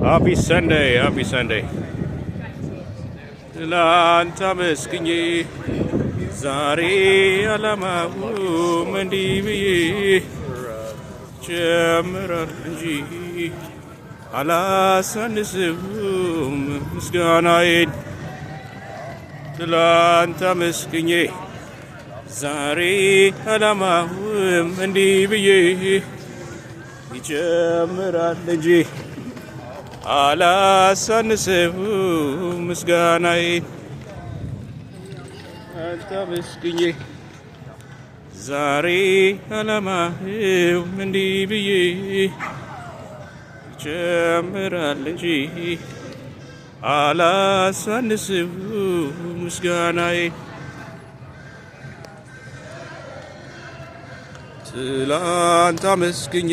Happy Sunday, happy Sunday. ትላንት አመስግኜ ዛሬ አላማውም እንዲህ ብዬ ጀምራል እንጂ አላሳንስም ምስጋናዬን። ትላንት አመስግኜ ዛሬ አላማውም እንዲህ ብዬ ይጀምራል እንጂ አላሳንስም ምስጋናዬን። አንተ አመስግኜ ዛሬ አላማህም እንዲህ ብዬ ይጀምራል እንጂ አላሳንስም ምስጋናዬን። ትላንት አመስግኜ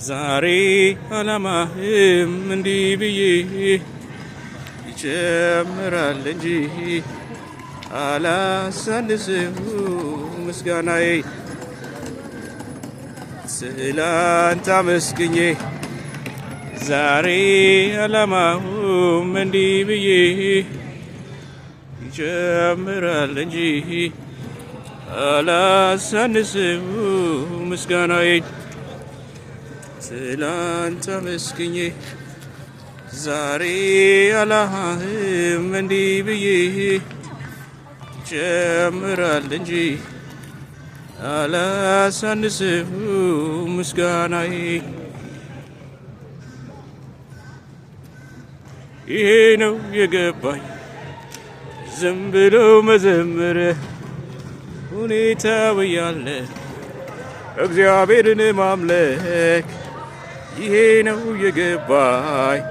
ዛሬ አላማህም እንዲህ ብዬ ይጀምራል እንጂ አላሳንስም ምስጋናዬ። ትላንት አመስግኜ ዛሬ አላማሁም እንዲህ ብዬ ይጀምራል እንጂ አላሳንስም ምስጋናዬ። ትላንት አመስግኜ ዛሬ አላማህም እንዲህ ብዬ ይጀምራል እንጂ አላሳንስም ምስጋናዬ። ይሄ ነው የገባኝ ዝም ብሎ መዘመር ሁኔታው ያለ እግዚአብሔርን ማምለክ። ይሄ ነው የገባኝ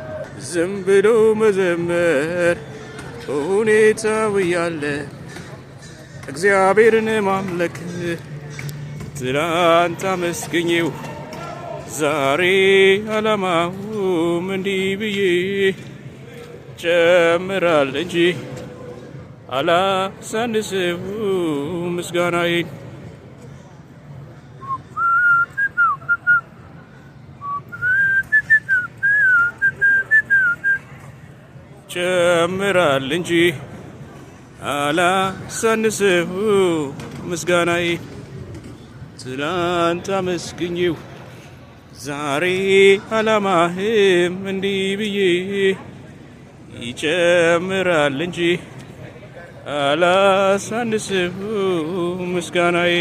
ዝም ብሎ መዘመር ሁኔታው ያለ እግዚአብሔርን ማምለክ። ትላንት አመስግኜው ዛሬ አላማውም እንዲህ ብዬ ጨምራል እንጂ አላሳንስም ምስጋናዬን። ጨምራል እንጂ አላሳንስም ምስጋናዬ። ትላንት አመስግኜው ዛሬ አላማህም እንዲህ ብዬ ይጨምራል እንጂ አላሳንስም ምስጋናዬ።